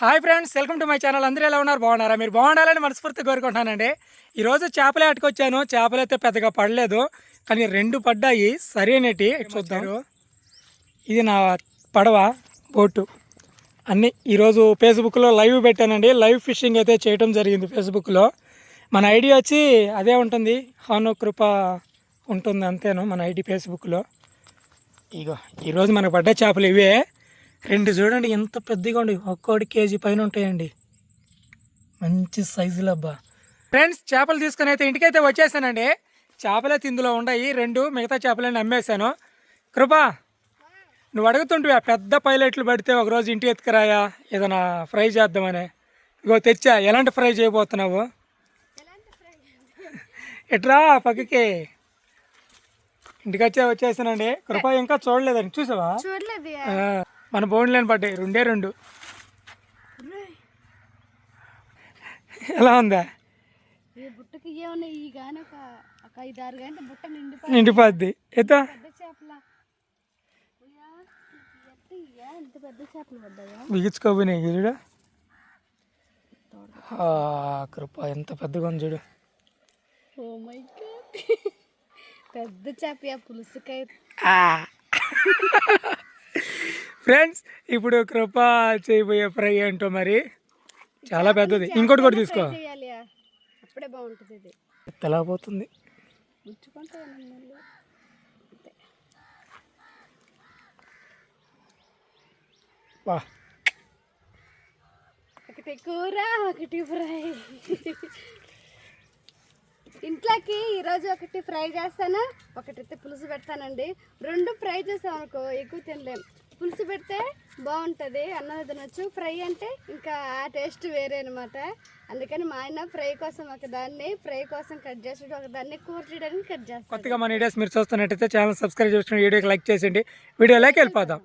Hi friends, welcome to my channel. అందరూ ఎలా ఉన్నారు? బాగున్నారా? మీరు బాగుండాలని మనస్ఫూర్తిగా కోరుకుంటున్నానండి. ఈరోజు చేపలు ఆటకొచ్చాను. చేపలు అయితే పెద్దగా పడలేదు, కానీ 2 పడ్డాయి సరైనటి. చూద్దారు. ఇది నా పడవ, బోటు అన్నీ. ఈరోజు ఫేస్బుక్లో లైవ్ పెట్టానండి. లైవ్ ఫిషింగ్ అయితే చేయడం జరిగింది ఫేస్బుక్లో. మన ఐడి వచ్చి అదే ఉంటుంది, హాను కృప ఉంటుంది అంతేను మన ఐడి ఫేస్బుక్లో. ఇగో ఈరోజు మనకు పడ్డ చేపలు ఇవే. 2 చూడండి ఎంత పెద్దగా ఉండి, ఒక్కోటి కేజీ పైన ఉంటాయండి. మంచి సైజులు అబ్బా. ఫ్రెండ్స్, చేపలు తీసుకుని అయితే ఇంటికైతే వచ్చేసానండి. చేపలు అయితే ఇందులో ఉన్నాయి 2, మిగతా చేపలన్నీ అమ్మేశాను. కృపా, నువ్వు అడుగుతుంటే ఆ పెద్ద పైలట్లు పడితే ఒకరోజు ఇంటికి ఎత్తుకురాయా, ఏదైనా ఫ్రై చేద్దామని. ఇగో తెచ్చా. ఎలాంటి ఫ్రై చేయబోతున్నావు? ఎట్రా పక్కకి. ఇంటికి వచ్చేసానండి. కృప ఇంకా చూడలేదండి. చూసావా? మన బోన్లేని పడ్డాయి 2. ఎలా ఉందా? నిండిపోద్ది. ఎత్తా బిగించుకోపోయినాయి చూడు. కృప ఎంత పెద్దగా ఉంది చూడు. పెద్ద చేప పులుసుకాయ. ఫ్రెండ్స్, ఇప్పుడు కృప చేయబోయే ఫ్రై ఏంటో మరి చాలా పెద్దది. ఇంకోటి కూడా తీసుకో, అప్పుడే బాగుంటుంది. ఇది తెలపోతుంది. ఒకటి కూర, ఒకటి ఫ్రై. ఇంట్లోకి ఈరోజు ఒకటి ఫ్రై చేస్తాను, ఒకటైతే పులుసు పెడతానండి. 2 ఫ్రై చేస్తాం అనుకో ఎక్కువ తినలేం. పులుసు పెడితే బాగుంటుంది, అన్నం తినొచ్చు. ఫ్రై అంటే ఇంకా ఆ టేస్ట్ వేరే అనమాట. అందుకని మా ఆయన ఫ్రై కోసం ఒకదాన్ని ఫ్రై కోసం కట్ చేసి ఒకదాన్ని కూర చేయడానికి కట్ చేస్తాను. కొత్తగా మన వీడియోస్ మీరు చూస్తున్నట్టయితే ఛానల్ సబ్స్క్రైబ్ చేసుకుని వీడియోకి లైక్ చేసేయండి. వీడియోలోకి వెళ్ళిపోదాం.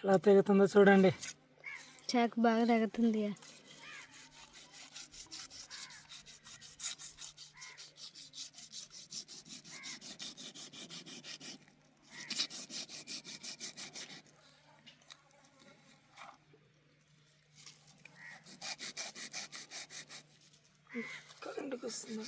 ఎలా తెగుతుందో చూడండి. చాకు బాగా తెగుతుంది. కరెంటుకి వస్తుంది.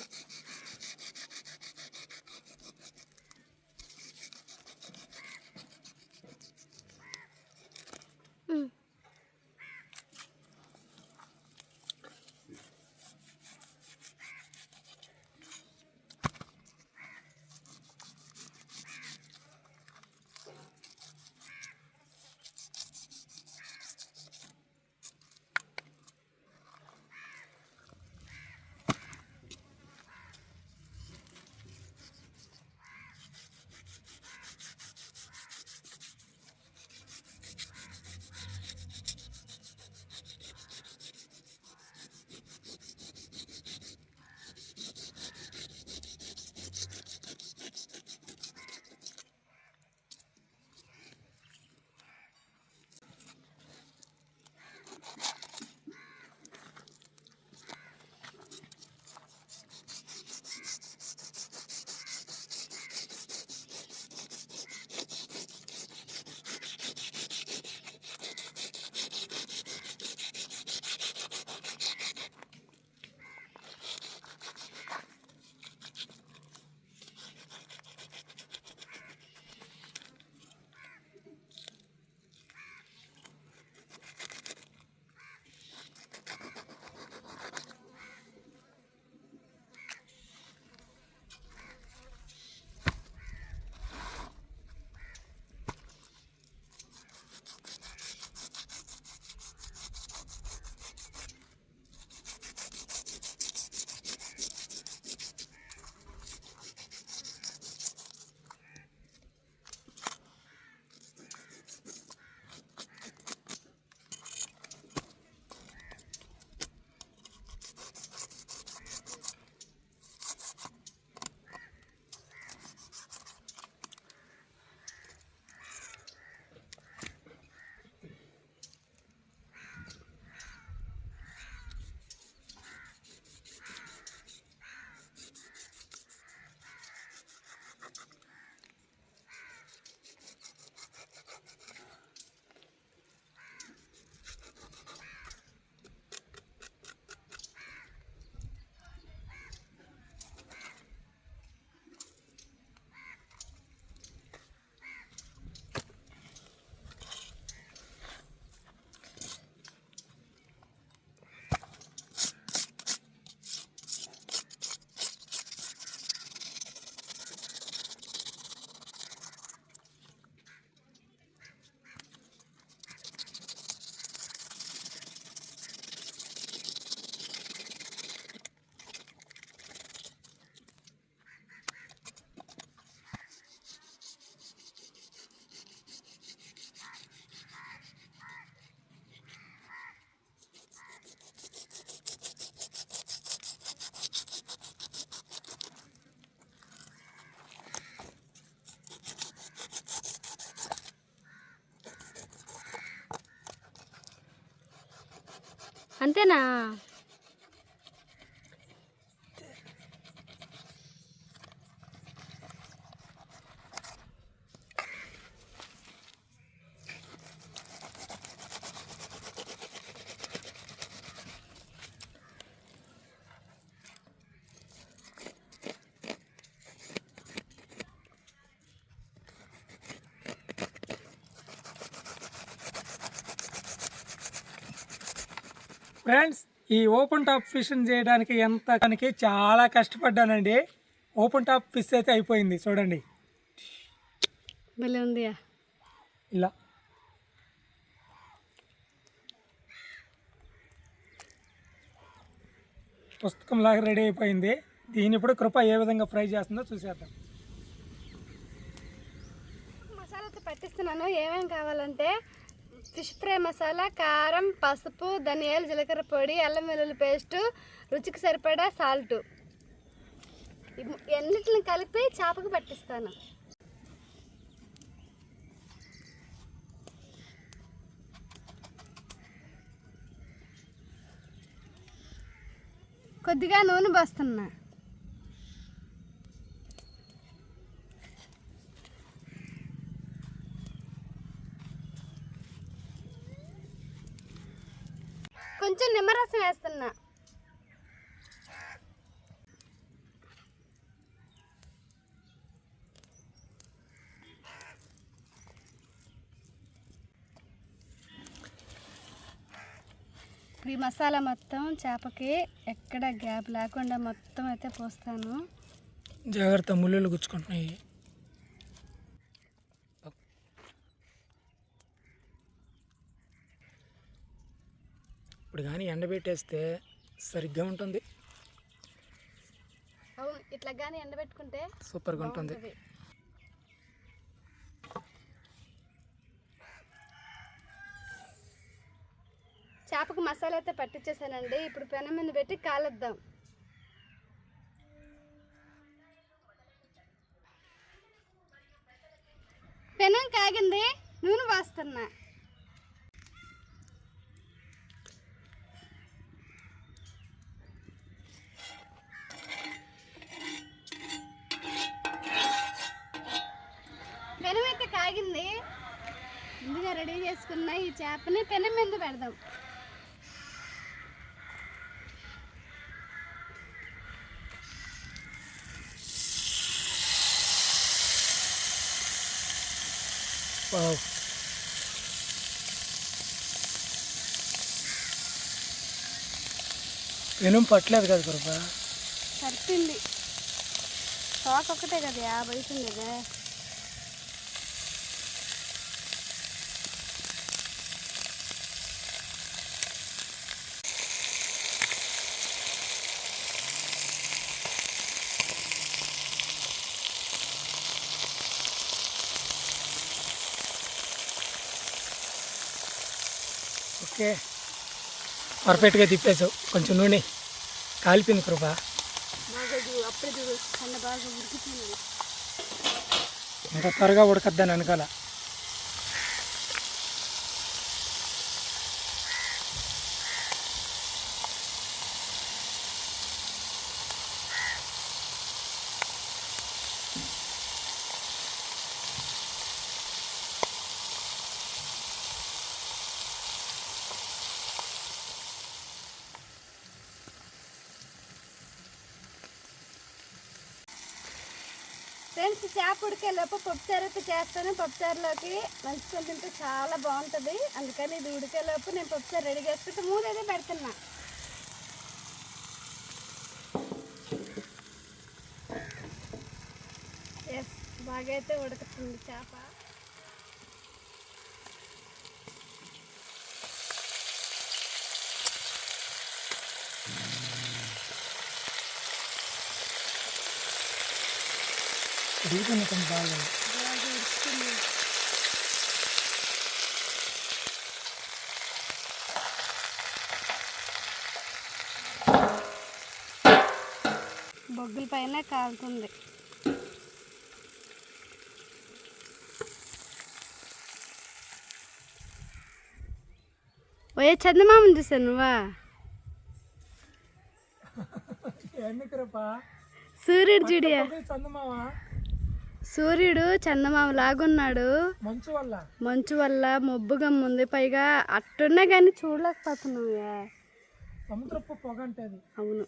అంతేనా? ఫ్రెండ్స్, ఈ ఓపెన్ టాప్ ఫిషింగ్ చేయడానికి దానికి చాలా కష్టపడ్డానండి. ఓపెన్ టాప్ ఫిష్ అయితే అయిపోయింది చూడండి. భలే ఉంది. ఇలా పుస్తకం లాగా రెడీ అయిపోయింది. దీని ఇప్పుడు కృప ఏ విధంగా ఫ్రై చేస్తుందో చూసేద్దాం. మసాలాతో పట్టిస్తున్నాను. ఏమేమి కావాలంటే ఫిష్ ఫ్రై మసాలా, కారం, పసుపు, ధనియాలు, జీలకర్ర పొడి, అల్లం వెల్లుల్లి పేస్టు, రుచికి సరిపడా సాల్ట్, అన్నిటిని కలిపి చేపకు పట్టిస్తాను. కొద్దిగా నూనె పోస్తున్నా. కొంచెం నిమ్మరసం వేస్తున్నా. ఈ మసాలా మొత్తం చేపకి ఎక్కడ గ్యాప్ లేకుండా మొత్తం అయితే పోస్తాను. జాగ్రత్త, ముళ్ళు గుచ్చుకుంటున్నాయి. ఇప్పుడు కానీ ఎండబెట్టేస్తే సరిగ్గా ఉంటుంది. అవును, ఇట్లా కానీ ఎండబెట్టుకుంటే సూపర్గా ఉంటుంది. చేపకు మసాలా అయితే పట్టించేసానండి. ఇప్పుడు పెనం మీద పెట్టి కాలేద్దాం. పెనం కాగింది, నూనె పోస్తున్నా. పెనం అయితే కాగింది. ముందుగా రెడీ చేసుకున్న ఈ చేపని పెనం మీద పెడదాం. పెనం పట్టలేదు కదా కృప? సరిపోయింది. స్టాక్ ఒకటే కదా బయటుంది కదా. ఓకే, పర్ఫెక్ట్గా తిప్పేసావు. కొంచెం నూనె కాలిపోయింది కృప. ఇంకా త్వరగా ఉడకద్దని వెనకాల. ఫ్రెండ్స్, చేప ఉడికేలోపు పప్పుచారు అయితే చేస్తాను. పప్పుచారులోకి నంచుకొని తింటే చాలా బాగుంటుంది. అందుకని ఇది ఉడికేలోపు నేను పప్పుచారు రెడీ చేసుకుంటే మూడు అయితే పెడుతున్నా. ఎస్, బాగా అయితే ఉడుకుతుంది చేప. బాగా బొగ్గుల పైన కాలుతుంది. ఓయే చందమామని చూసాను నువ్వా? ఎందుకు రూపా సూర్యుడు చూడియా, చందమామ సూర్యుడు చందమామ లాగున్నాడు. మంచు వల్ల మంచు వల్ల మబ్బుగా ఉంది, పైగా అట్టున్నా కానీ చూడలేకపోతున్నావుయా. సముద్రపు పొగ అంటే అది. అవును.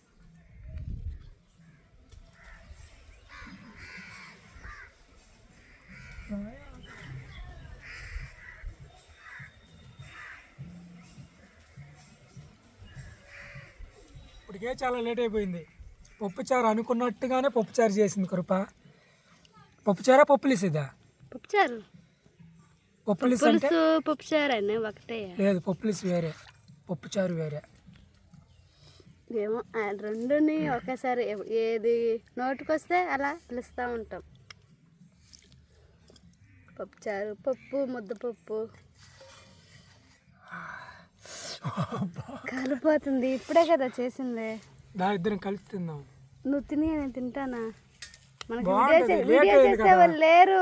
ఇప్పటికే చాలా లేట్ అయిపోయింది. పప్పుచారు అనుకున్నట్టుగానే పప్పుచారు చేసింది కృప. పప్పుచారా పప్పులిస్ ఇదా? పప్పుచారు. పప్పులిస్ అంటే పులుసు పప్పుచారు అన్నీ ఒకటే. లేదు, పప్పులిస్ వేరే, పప్పుచారు వేరే. ఏమో ఆ రెండుని ఒకేసారి ఏది నోటికొస్తే అలా పిలుస్తూ ఉంటాం. పప్పుచారు, పప్పు, ముద్దపప్పు. కాలిపోతుంది, ఇప్పుడే కదా చేసింది. ఇద్దరం కలిసి తిందాం. నువ్వు తిని నేను తింటానా? మనకి బాగుంటది, వీడియో లేట్ అయింది చేసేవాళ్ళు లేరు,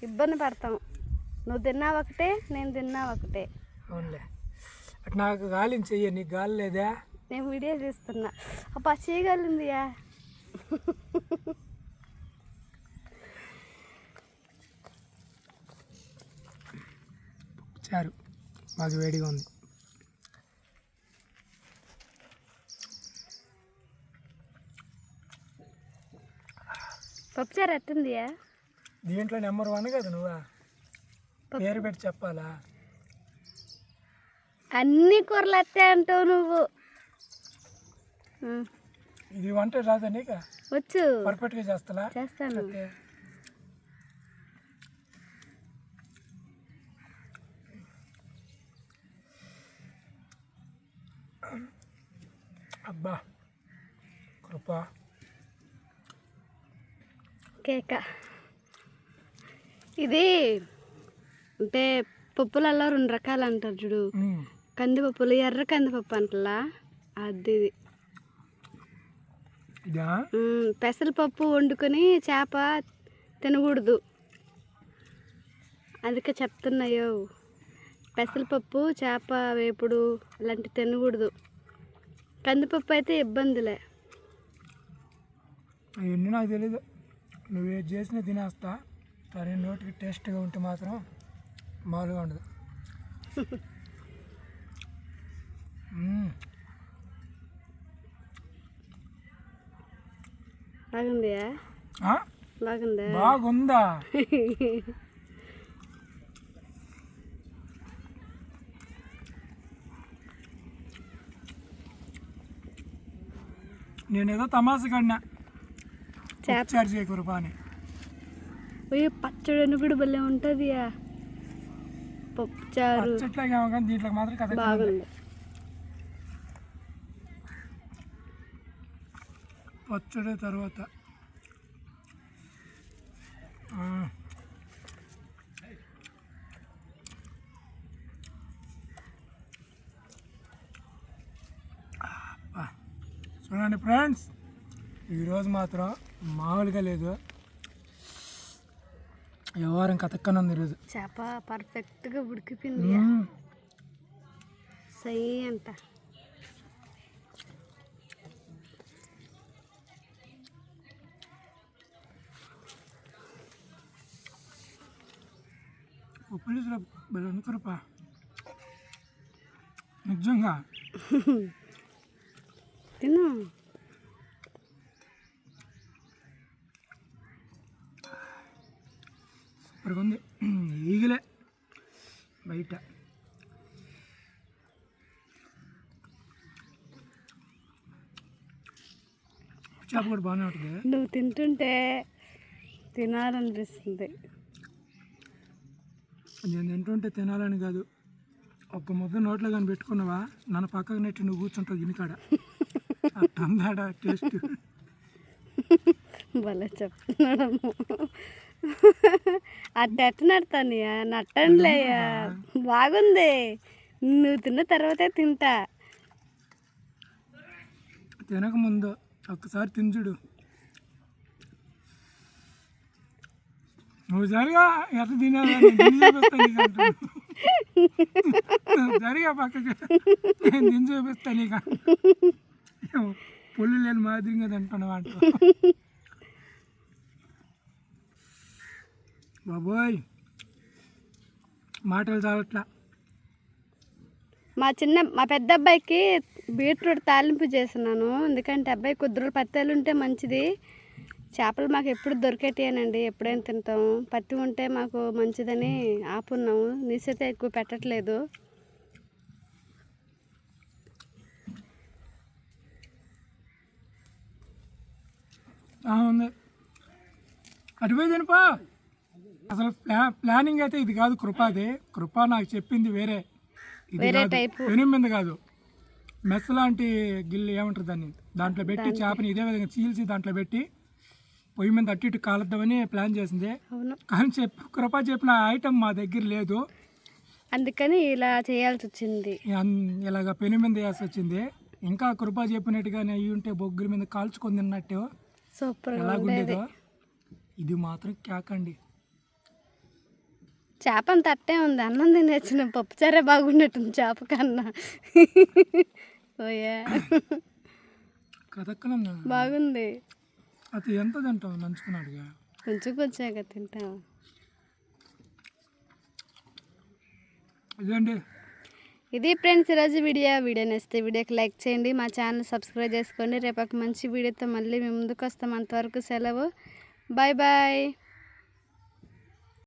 ఇబ్బంది పడతాం. నువ్వు తిన్నా ఒకటే, నేను తిన్నా ఒకటే. అవునులే, అటు నాకు గాలిని చెయ్యి, నీకు గాలి లేదా? నేను వీడియో చేస్తున్నా. అబ్బా చేయగలిందియా. చారు మాకు వేడిగా ఉంది. పప్పుచారు ఎట్టుందియా? దీంట్లో నెంబర్ 1 కదా, నువ్వా పేరు పెట్టి చెప్పాలా? అన్ని కూరలు అట్టే అంటావు నువ్వు. ఇది వంట రాదా నీకు? వచ్చు, పర్ఫెక్ట్గా చేస్తా. చేస్తాను. అబ్బా కృప, కేక. ఇది అంటే పప్పులలో 2 రకాలు అంటారు చూడు. కందిపప్పులు, ఎర్ర కందిపప్పు అంటలా, అది ఇది. ఇదా? పెసరపప్పు వండుకొని చేప తినకూడదు, అందుకే చెప్తున్నాయో. పెసరపప్పు, చేప వేపుడు ఇలాంటివి తినకూడదు. కందిపప్పు అయితే ఇబ్బందులే. అవన్నీ నాకు తెలీదు, నువ్వు చేసినా తినేస్తా. కానీ నోటికి టేస్ట్గా ఉంటే మాత్రం మామూలుగా ఉండదు. బాగుందా? బాగుందా? బాగుందా? నేనేదో తమాస కన్నా చార్జ్ చేయకూరపా అని. పచ్చడి కూడా భలే ఉంటుంది. పప్పుచారు చెట్లాగేమో కానీ దీంట్లో మాత్రం కథ బాగుంది. పచ్చడి తర్వాత చూడండి ఫ్రెండ్స్, ఈరోజు మాత్రం మామూలుగా లేదు, వ్యవహారం కథక్కనుంది ఈరోజు. చేప పర్ఫెక్ట్గా ఉడికిపోయింది. సై అంట. పులుసులో అనుకురుపా నిజంగా. తిను. సూపర్గా ఉంది, ఈగలే బయట. చేప కూడా బాగానే ఉంటుంది. నువ్వు తింటుంటే తినాలనిపిస్తుంది. నేను తింటుంటే తినాలని కాదు, ఒక్క ముద్ద నోట్లో కానీ పెట్టుకున్నావా నన్ను పక్కకు నెట్టి నువ్వు కూర్చుంటావు ఇనికాడ. అట్టుందాడా టేస్ట్. భలే చెప్తున్నాడమ్మ. అట్ట ఎట్ట నడతానయ్యా? నట్టండిలేయ్యా, బాగుంది. నువ్వు తిన్న తర్వాతే తింటా. తినక ముందు ఒక్కసారి తించుడు. నువ్వు జరిగా ఎట్లా తినాలి జరిగా పక్కకి నేను తిని చూపిస్తాను. ఇక పొల్లు లేని మాదిరిగా తింటున్నావు అంట బాబోయ్ మాటలు చాలట్లా. మా పెద్ద అబ్బాయికి బీట్రూట్ తాలింపు చేస్తున్నాను, ఎందుకంటే అబ్బాయి కుదురు పత్తెలు ఉంటే మంచిది. చేపలు మాకు ఎప్పుడు దొరికేటియేనండి, ఎప్పుడైనా తింటాం. పత్తి ఉంటే మాకు మంచిదని ఆపున్నాము, నీసైతే ఎక్కువ పెట్టట్లేదు. ఉంది అటుపోయి తినిపా. అసలు ప్లానింగ్ అయితే ఇది కాదు కృపాది. కృప నాకు చెప్పింది వేరే, వేరే టైపు పెనుమింది కాదు, మెస్ లాంటి గిల్లు ఏమంటారు దాన్ని, దాంట్లో పెట్టి చేపని ఇదే విధంగా చీల్చి దాంట్లో పెట్టి పొయ్యి మీద అటు ఇటు కాలుద్దామని ప్లాన్ చేసింది. కానీ కృప చెప్పిన ఐటమ్ మా దగ్గర లేదు, అందుకని ఇలా చేయాల్సి వచ్చింది. ఇలాగ పెను మీద వేసి వచ్చింది. ఇంకా కృప చెప్పినట్టుగానే అయ్యి ఉంటే బొగ్గుల మీద కాల్చుకొని తిన్నట్టు సూపర్ ఎలాగుండేదో. ఇది మాత్రం కేకండి. చేప అంత అట్టే ఉంది, అన్నం తినేసిన పప్పుచారే బాగుండేటుంది చేప కన్నా. ఓయా కథక్కన బాగుంది. అది ఎంత తింటావు నంచుకున్నాడుగా, కొంచెం కొంచెంగా తింటాం. ఇదండి ఇది ఫ్రెండ్స్ ఈరోజు వీడియో నచ్చితే వీడియోకి లైక్ చేయండి, మా ఛానల్ సబ్స్క్రైబ్ చేసుకోండి. రేపు ఒక మంచి వీడియోతో మళ్ళీ మేము ముందుకు వస్తాం. అంతవరకు సెలవు, బాయ్ బాయ్.